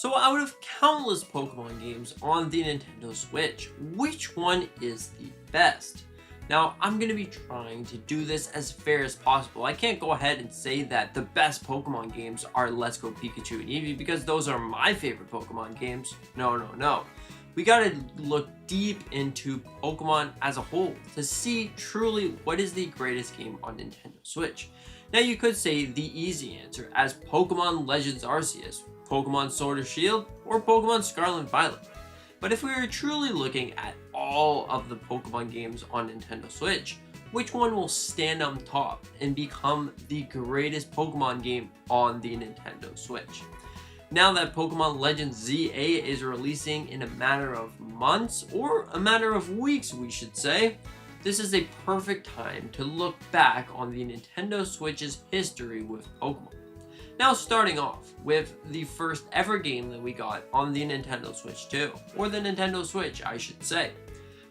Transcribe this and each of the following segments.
So out of countless Pokemon games on the Nintendo Switch, which one is the best? Now, I'm going to be trying to do this as fair as possible. I can't go ahead and say that the best Pokemon games are Let's Go Pikachu and Eevee because those are my favorite Pokemon games. No. We gotta look deep into Pokemon as a whole to see truly what is the greatest game on Nintendo Switch. Now you could say the easy answer as Pokemon Legends Arceus, Pokemon Sword or Shield, or Pokemon Scarlet and Violet. But if we were truly looking at all of the Pokemon games on Nintendo Switch, which one will stand on top and become the greatest Pokemon game on the Nintendo Switch? Now that Pokemon Legends ZA is releasing in a matter of months, or a matter of weeks we should say, this is a perfect time to look back on the Nintendo Switch's history with Pokemon. Now starting off with the first ever game that we got on the Nintendo Switch 2, or the Nintendo Switch I should say,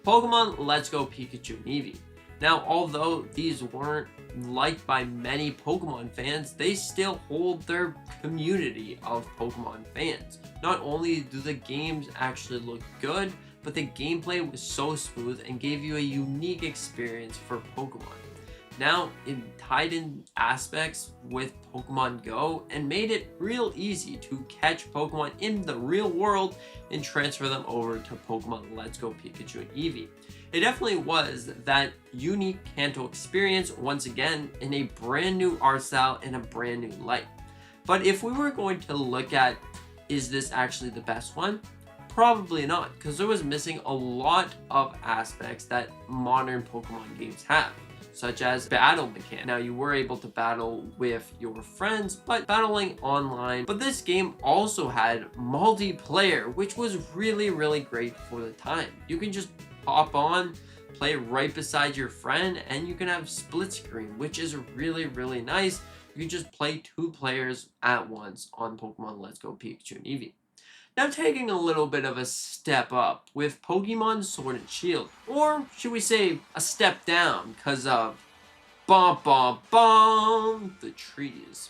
Pokemon Let's Go Pikachu and Eevee. Now although these weren't liked by many Pokemon fans, they still hold their community of Pokemon fans. Not only do the games actually look good, but the gameplay was so smooth and gave you a unique experience for Pokemon. Now, it tied in aspects with Pokemon Go and made it real easy to catch Pokemon in the real world and transfer them over to Pokemon Let's Go Pikachu and Eevee. It definitely was that unique Kanto experience once again in a brand new art style and a brand new light. But if we were going to look at, is this actually the best one? Probably not, because there was missing a lot of aspects that modern Pokemon games have, such as battle mechanics. Now you were able to battle with your friends, but battling online. But this game also had multiplayer, which was really great for the time. You can just hop on, play right beside your friend, and you can have split screen, which is really nice. You can just play two players at once on Pokemon Let's Go Pikachu and Eevee. Now taking a little bit of a step up with Pokemon Sword and Shield, or should we say a step down because of the trees.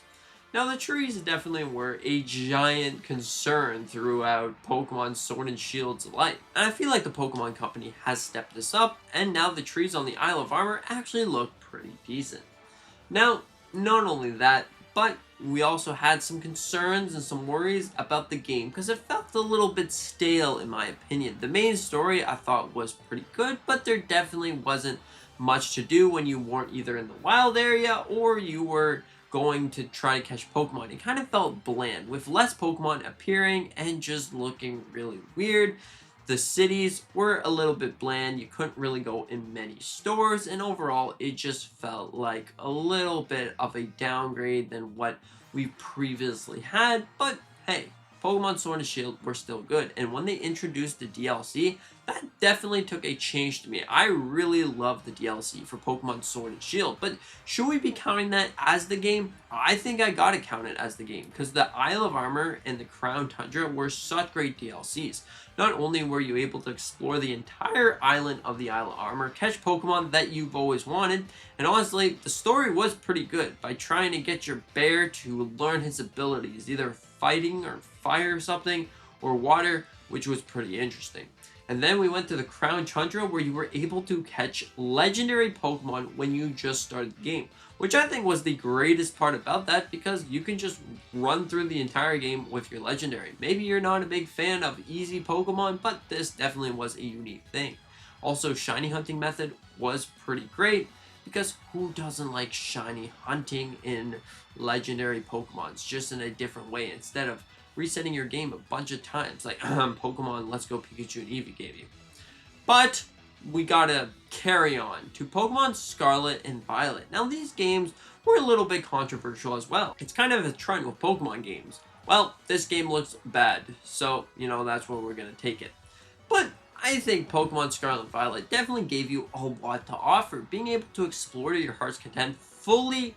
Now the trees definitely were a giant concern throughout Pokemon Sword and Shield's life, and I feel like the Pokemon Company has stepped this up, and now the trees on the Isle of Armor actually look pretty decent. Now, not only that, but we also had some concerns and some worries about the game because it felt a little bit stale in my opinion. The main story I thought was pretty good, but there definitely wasn't much to do when you weren't either in the wild area or you were going to try to catch Pokemon. It kind of felt bland with less Pokemon appearing and just looking really weird. The cities were a little bit bland, you couldn't really go in many stores, and overall it just felt like a little bit of a downgrade than what we previously had, but hey, Pokemon Sword and Shield were still good, and when they introduced the DLC, that definitely took a change to me. I really love the DLC for Pokemon Sword and Shield, but should we be counting that as the game? I think I gotta count it as the game, because the Isle of Armor and the Crown Tundra were such great DLCs. Not only were you able to explore the entire island of the Isle of Armor, catch Pokemon that you've always wanted, and honestly, the story was pretty good by trying to get your bear to learn his abilities, either fighting or fire or something, or water, which was pretty interesting. And then we went to the Crown Tundra where you were able to catch legendary Pokemon when you just started the game, which I think was the greatest part about that because you can just run through the entire game with your legendary. Maybe you're not a big fan of easy Pokemon, but this definitely was a unique thing. Also, shiny hunting method was pretty great because who doesn't like shiny hunting in legendary Pokemons, just in a different way instead of resetting your game a bunch of times like Pokemon Let's Go Pikachu and Eevee gave you. But we gotta carry on to Pokemon Scarlet and Violet. Now these games were a little bit controversial as well. It's kind of a trend with Pokemon games. Well, this game looks bad, so you know that's where we're gonna take it. But I think Pokemon Scarlet and Violet definitely gave you a lot to offer. Being able to explore to your heart's content, fully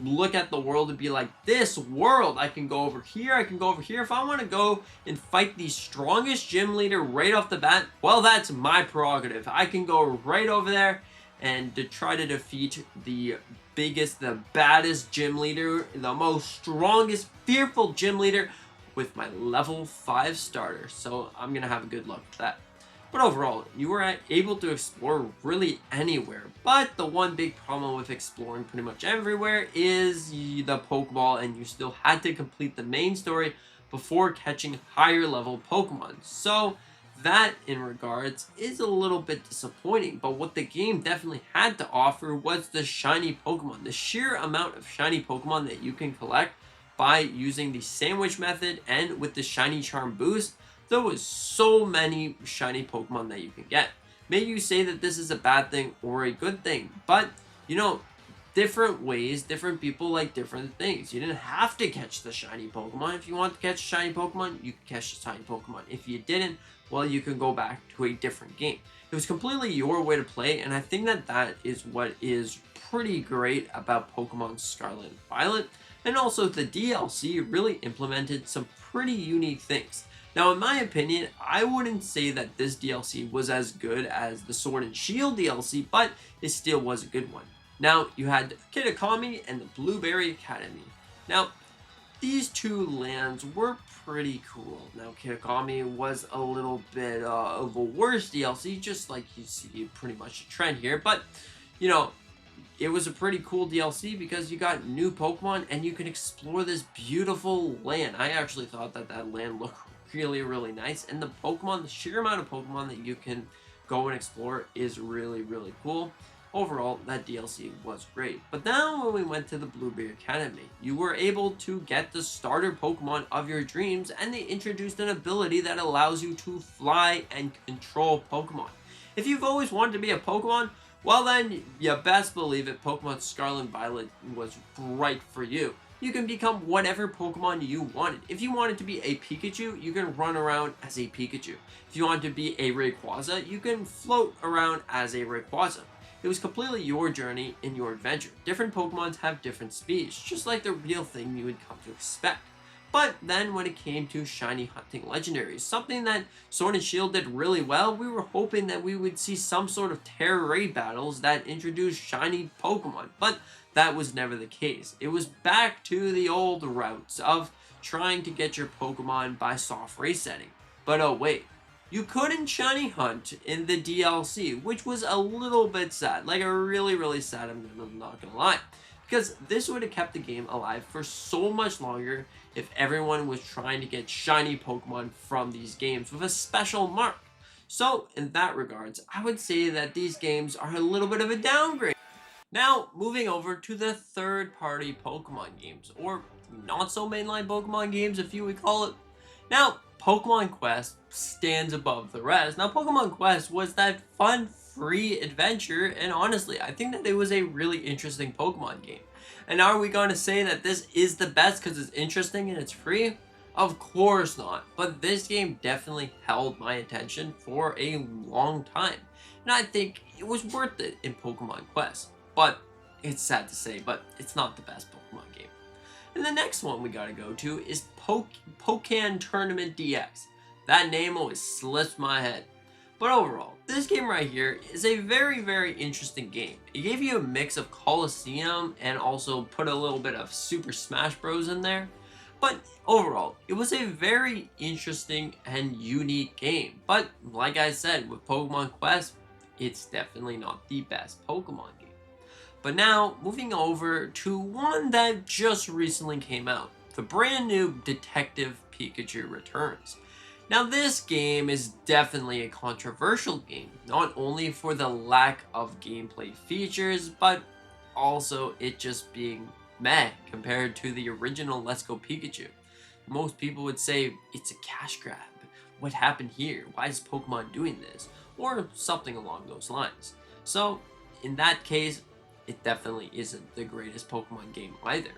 look at the world and be like, this world, I can go over here, I can go over here. If I want to go and fight the strongest gym leader right off the bat, well, that's my prerogative. I can go right over there and to try to defeat the biggest, the baddest gym leader, the most strongest, fearful gym leader with my level 5 starter, so I'm going to have a good look at that. But overall, you were able to explore really anywhere, but the one big problem with exploring pretty much everywhere is the Pokeball, and you still had to complete the main story before catching higher level Pokemon. So that, in regards, is a little bit disappointing, but what the game definitely had to offer was the shiny Pokemon. The sheer amount of shiny Pokemon that you can collect by using the sandwich method and with the shiny charm boost, there was so many shiny Pokemon that you can get. Maybe you say that this is a bad thing or a good thing, but you know, different ways, different people like different things. You didn't have to catch the shiny Pokemon. If you want to catch a shiny Pokemon, you could catch the shiny Pokemon. If you didn't, well, you can go back to a different game. It was completely your way to play, and I think that that is what is pretty great about Pokemon Scarlet and Violet. And also the DLC really implemented some pretty unique things. Now, in my opinion, I wouldn't say that this DLC was as good as the Sword and Shield DLC, but it still was a good one. Now, you had Kitakami and the Blueberry Academy. Now, these two lands were pretty cool. Now, Kitakami was a little bit of a worse DLC, just like you see pretty much a trend here, but, you know, it was a pretty cool DLC because you got new Pokemon and you can explore this beautiful land. I actually thought that that land looked really nice, and the Pokemon, the sheer amount of Pokemon that you can go and explore is really cool. Overall, that DLC was great. But now when we went to the Blueberry Academy, you were able to get the starter Pokemon of your dreams, and they introduced an ability that allows you to fly and control Pokemon. If you've always wanted to be a Pokemon, well then, you best believe it, Pokemon Scarlet and Violet was right for you. You can become whatever Pokemon you wanted. If you wanted to be a Pikachu, you can run around as a Pikachu. If you wanted to be a Rayquaza, you can float around as a Rayquaza. It was completely your journey and your adventure. Different Pokemons have different speeds, just like the real thing you would come to expect. But then when it came to shiny hunting legendaries, something that Sword and Shield did really well, we were hoping that we would see some sort of Terra Raid battles that introduced shiny Pokemon, but that was never the case. It was back to the old routes of trying to get your Pokemon by soft race setting. But oh wait, you couldn't shiny hunt in the DLC, which was a little bit sad. Like, really sad, I'm not gonna lie. Because this would have kept the game alive for so much longer if everyone was trying to get shiny Pokemon from these games with a special mark. So, in that regards, I would say that these games are a little bit of a downgrade. Now, moving over to the third-party Pokemon games, or not-so-mainline Pokemon games, if you would call it. Now, Pokemon Quest stands above the rest. Now, Pokemon Quest was that fun, free adventure, and honestly, I think that it was a really interesting Pokemon game. And are we going to say that this is the best because it's interesting and it's free? Of course not, but this game definitely held my attention for a long time, and I think it was worth it in Pokemon Quest. But it's sad to say, but it's not the best Pokemon game. And the next one we gotta go to is Pokémon Tournament DX. That name always slips my head. But overall, this game right here is a very interesting game. It gave you a mix of Colosseum and also put a little bit of Super Smash Bros in there. But overall, it was a very interesting and unique game. But like I said, with Pokemon Quest, it's definitely not the best Pokemon game. But now, moving over to one that just recently came out. The brand new Detective Pikachu Returns. Now this game is definitely a controversial game, not only for the lack of gameplay features, but also it just being meh compared to the original Let's Go Pikachu. Most people would say it's a cash grab. What happened here? Why is Pokemon doing this? Or something along those lines. So in that case, it definitely isn't the greatest Pokemon game either.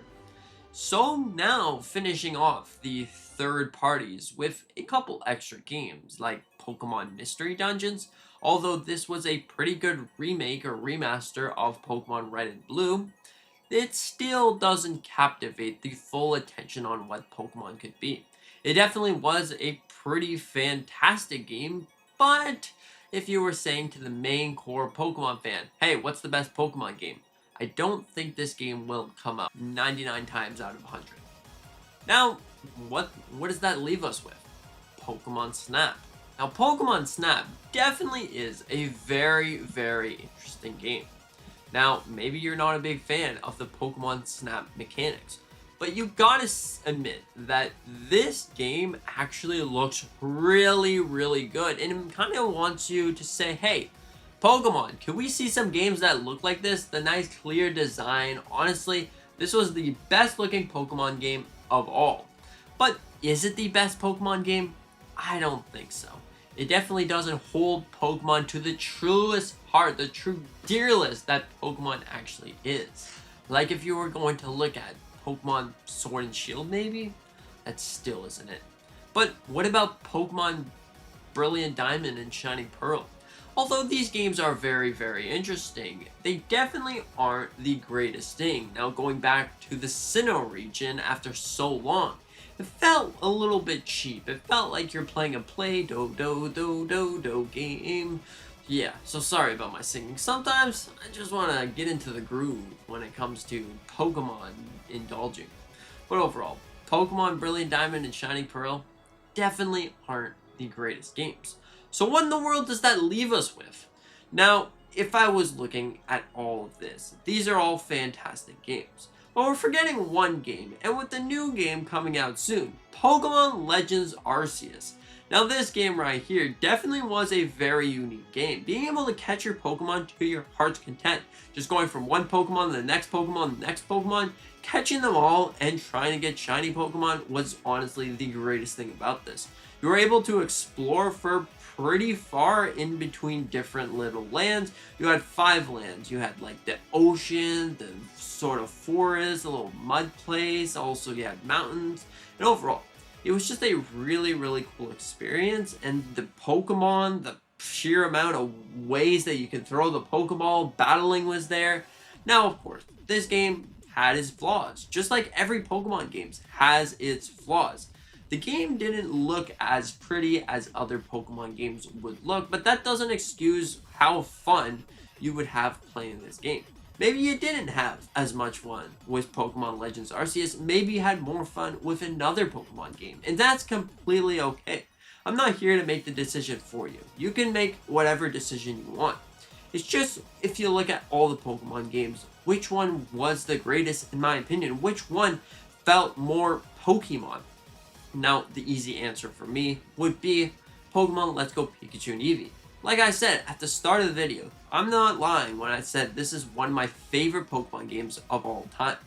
So now, finishing off the third parties with a couple extra games like Pokemon Mystery Dungeons. Although this was a pretty good remake or remaster of Pokemon Red and Blue, it still doesn't captivate the full attention on what Pokemon could be. It definitely was a pretty fantastic game, but if you were saying to the main core Pokemon fan, hey, what's the best Pokemon game? I don't think this game will come up 99 times out of 100. Now, what does that leave us with? Pokemon Snap. Now, Pokemon Snap definitely is a very, very interesting game. Now, maybe you're not a big fan of the Pokemon Snap mechanics, but you gotta admit that this game actually looks really, really good, and it kind of wants you to say, hey, Pokemon, can we see some games that look like this? The nice, clear design. Honestly, this was the best looking Pokemon game of all. But is it the best Pokemon game? I don't think so. It definitely doesn't hold Pokemon to the truest heart, the true dearest that Pokemon actually is. Like if you were going to look at Pokemon Sword and Shield maybe, that still isn't it. But what about Pokemon Brilliant Diamond and Shining Pearl? Although these games are very, very interesting, they definitely aren't the greatest thing. Now going back to the Sinnoh region after so long, it felt a little bit cheap. It felt like you're playing a play-do-do-do-do-do game. Yeah, so sorry about my singing. Sometimes I just want to get into the groove when it comes to Pokemon indulging. But overall, Pokemon Brilliant Diamond and Shining Pearl definitely aren't the greatest games. So what in the world does that leave us with? Now, if I was looking at all of this, these are all fantastic games. But we're forgetting one game, and with the new game coming out soon, Pokemon Legends Arceus. Now this game right here definitely was a very unique game. Being able to catch your Pokemon to your heart's content. Just going from one Pokemon to the next Pokemon, the next Pokemon, catching them all and trying to get shiny Pokemon was honestly the greatest thing about this. You were able to explore for pretty far in between different little lands. You had 5 lands. You had like the ocean, the sort of forest, a little mud place. Also you had mountains. And overall, it was just a really, really cool experience. And the Pokemon, the sheer amount of ways that you can throw the Pokeball, battling was there. Now, of course, this game had its flaws. Just like every Pokemon game has its flaws. The game didn't look as pretty as other Pokemon games would look, but that doesn't excuse how fun you would have playing this game. Maybe you didn't have as much fun with Pokemon Legends Arceus, maybe you had more fun with another Pokemon game, and that's completely okay. I'm not here to make the decision for you. You can make whatever decision you want. It's just, if you look at all the Pokemon games, which one was the greatest in my opinion? Which one felt more Pokemon? Now, the easy answer for me would be Pokemon Let's Go Pikachu and Eevee. Like I said at the start of the video, I'm not lying when I said this is one of my favorite Pokemon games of all time.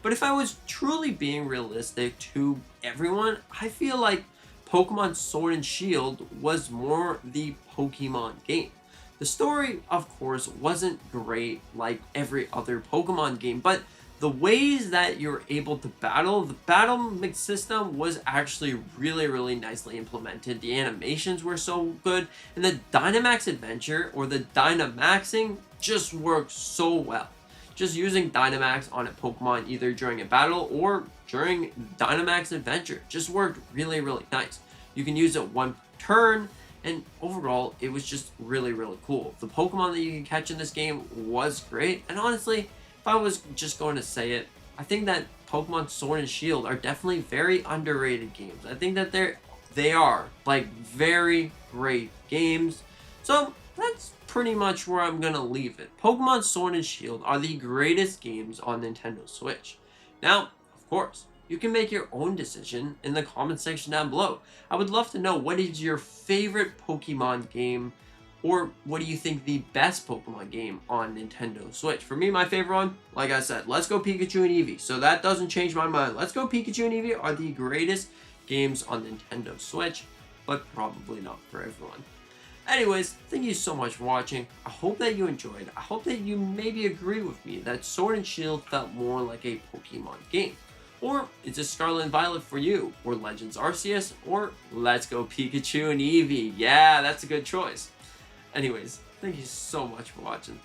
But if I was truly being realistic to everyone, I feel like Pokemon Sword and Shield was more the Pokemon game. The story, of course, wasn't great like every other Pokemon game, but the ways that you're able to battle, the battle mix system was actually really, really nicely implemented. The animations were so good, and the Dynamax Adventure, or the Dynamaxing, just worked so well. Just using Dynamax on a Pokemon either during a battle or during Dynamax Adventure just worked really, really nice. You can use it one turn, and overall, it was just really, really cool. The Pokemon that you can catch in this game was great, and honestly, if I was just going to say it, I think that Pokemon Sword and Shield are definitely very underrated games. I think that they are like very great games. So that's pretty much where I'm gonna leave it. Pokemon Sword and Shield are the greatest games on Nintendo Switch. Now, of course, you can make your own decision in the comment section down below. I would love to know, what is your favorite Pokemon game? Or what do you think the best Pokemon game on Nintendo Switch? For me, my favorite one, like I said, Let's Go Pikachu and Eevee. So that doesn't change my mind. Let's Go Pikachu and Eevee are the greatest games on Nintendo Switch, but probably not for everyone. Anyways, thank you so much for watching. I hope that you enjoyed. I hope that you maybe agree with me that Sword and Shield felt more like a Pokemon game. Or is it Scarlet and Violet for you? Or Legends Arceus? Or Let's Go Pikachu and Eevee? Yeah, that's a good choice. Anyways, thank you so much for watching.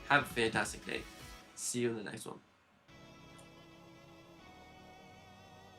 Have a fantastic day. See you in the next one.